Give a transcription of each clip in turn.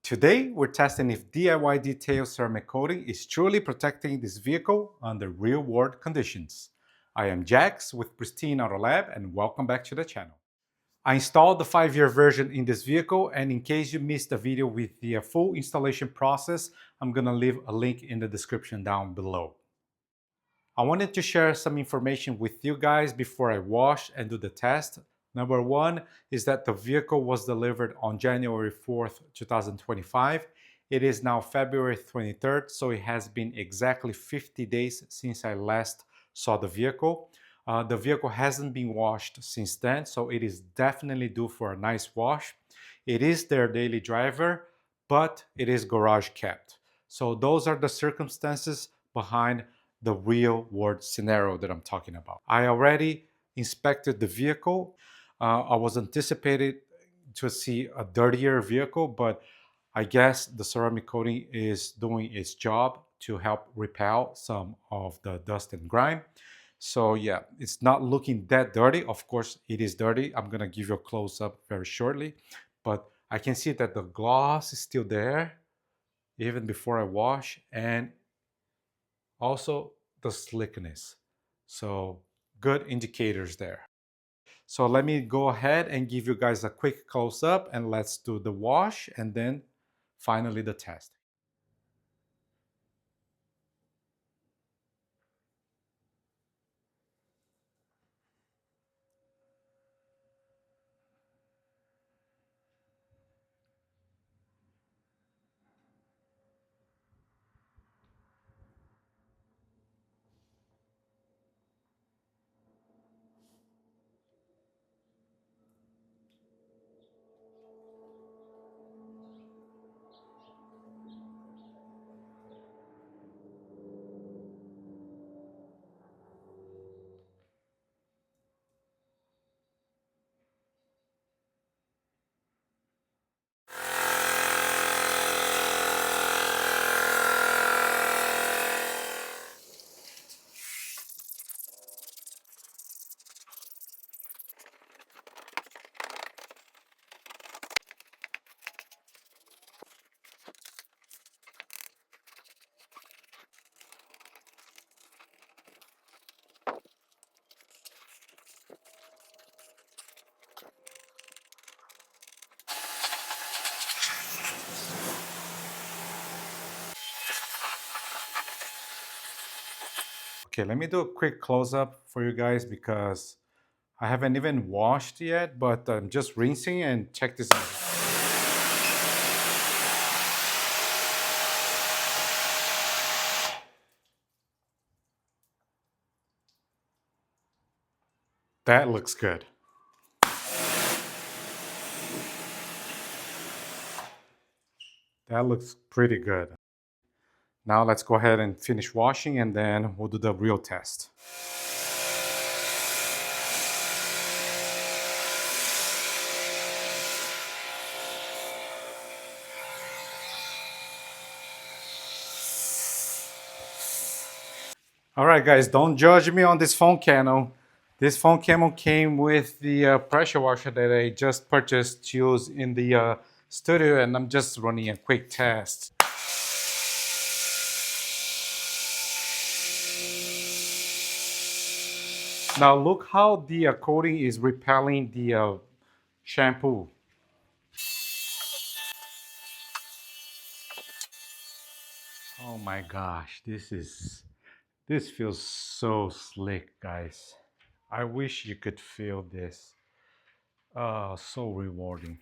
Today, we're testing if DIY detail ceramic coating is truly protecting this vehicle under real-world conditions. I am Jax with Pristine Auto Lab and welcome back to the channel. I installed the 5-year version in this vehicle, and in case you missed the video with the full installation process, I'm gonna leave a link in the description down below. I wanted to share some information with you guys before I wash and do the test. Number one is that the vehicle was delivered on January 4th, 2025. It is now February 23rd, so it has been exactly 50 days since I last saw the vehicle. The vehicle hasn't been washed since then, so it is definitely due for a nice wash. It is their daily driver, but it is garage kept. So those are the circumstances behind the real world scenario that I'm talking about. I already inspected the vehicle. I was anticipated to see a dirtier vehicle, but I guess the ceramic coating is doing its job to help repel some of the dust and grime. So yeah, it's not looking that dirty. Of course, it is dirty. I'm gonna give you a close up very shortly, but I can see that the gloss is still there even before I wash, and also the slickness. So good indicators there. So let me go ahead and give you guys a quick close up and let's do the wash and then finally the test. Okay, let me do a quick close up for you guys because I haven't even washed yet, but I'm just rinsing and check this out. That looks good. That looks pretty good. Now let's go ahead and finish washing and then we'll do the real test. All right, guys, don't judge me on this phone camo. This phone camo came with the pressure washer that I just purchased to use in the studio, and I'm just running a quick test. Now look how the coating is repelling the shampoo. Oh my gosh, this feels so slick, guys. I wish you could feel this. Oh, so rewarding.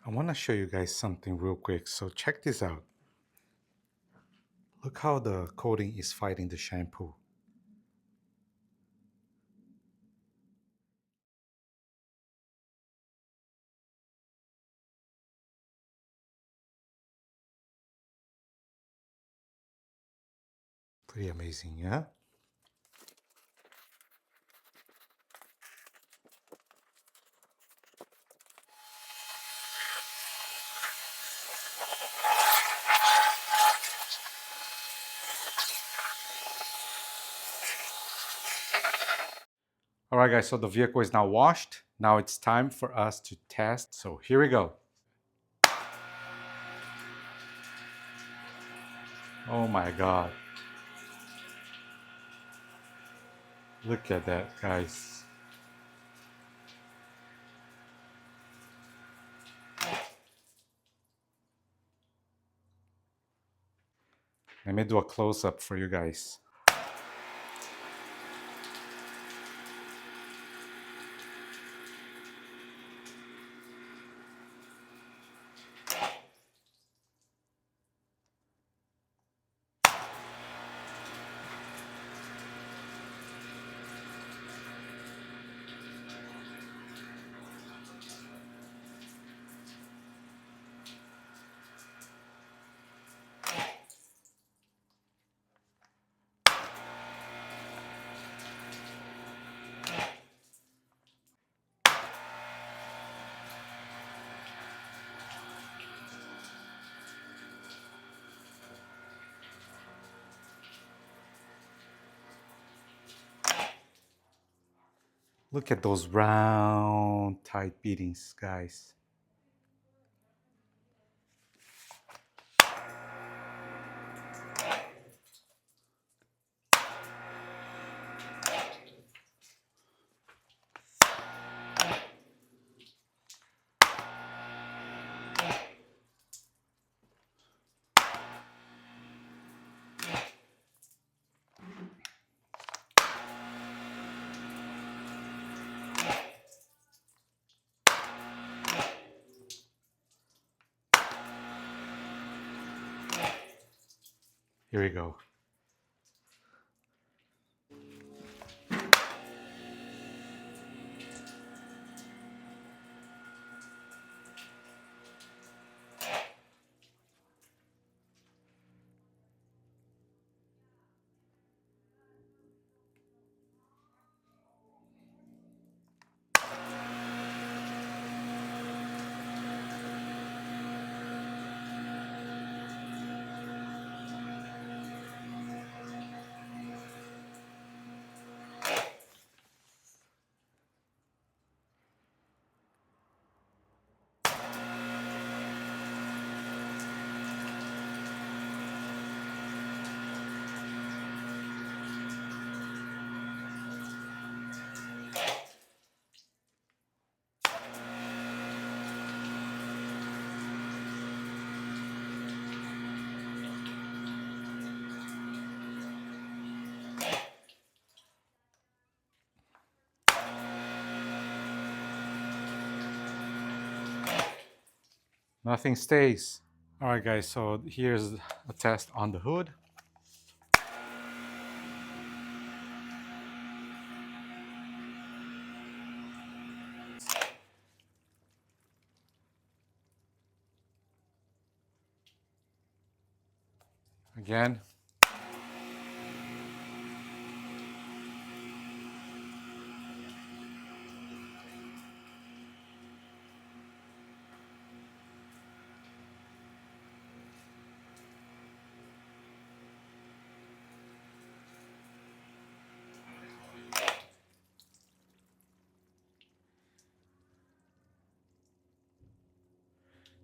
I want to show you guys something real quick. So check this out. Look how the coating is fighting the shampoo. Pretty amazing, yeah? All right, guys, so the vehicle is now washed. Now it's time for us to test. So here we go. Oh my God. Look at that, guys. Let me do a close-up for you guys. Look at those round, tight beatings, guys. Here we go. Nothing stays. All right, guys, so here's a test on the hood. Again.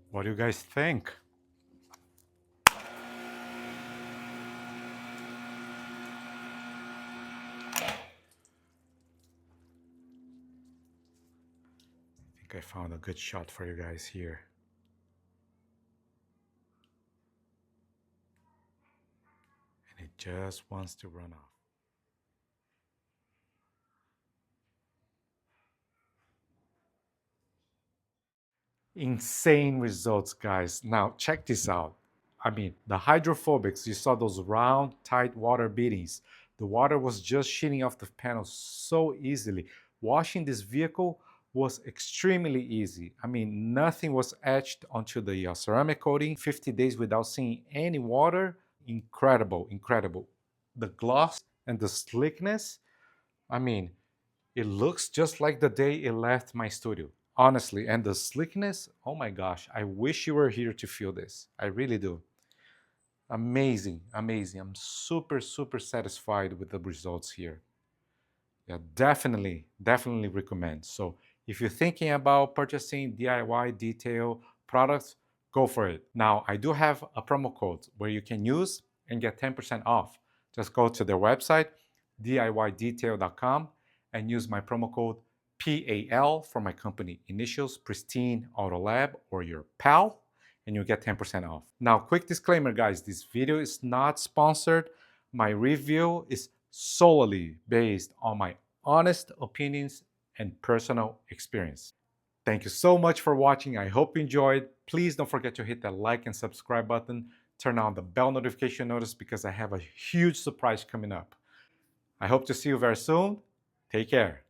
What do you guys think? I think I found a good shot for you guys here. And it just wants to run off. Insane results, guys. Now, check this out. I mean, the hydrophobics, you saw those round, tight water beadings. The water was just sheeting off the panel so easily. Washing this vehicle was extremely easy. I mean, nothing was etched onto the ceramic coating. 50 days without seeing any water. Incredible, incredible. The gloss and the slickness, I mean, it looks just like the day it left my studio, honestly. And the slickness, oh my gosh, I wish you were here to feel this. I really do. Amazing, amazing. I'm super, super satisfied with the results here. Yeah, definitely recommend. So if you're thinking about purchasing DIY detail products, go for it. Now, I do have a promo code where you can use and get 10% off. Just go to their website, diydetail.com, and use my promo code PAL for my company initials, Pristine Auto Lab, or your PAL, and you'll get 10% off. Now, quick disclaimer, guys, this video is not sponsored. My review is solely based on my honest opinions and personal experience. Thank you so much for watching. I hope you enjoyed. Please don't forget to hit that like and subscribe button. Turn on the bell notification notice because I have a huge surprise coming up. I hope to see you very soon. Take care.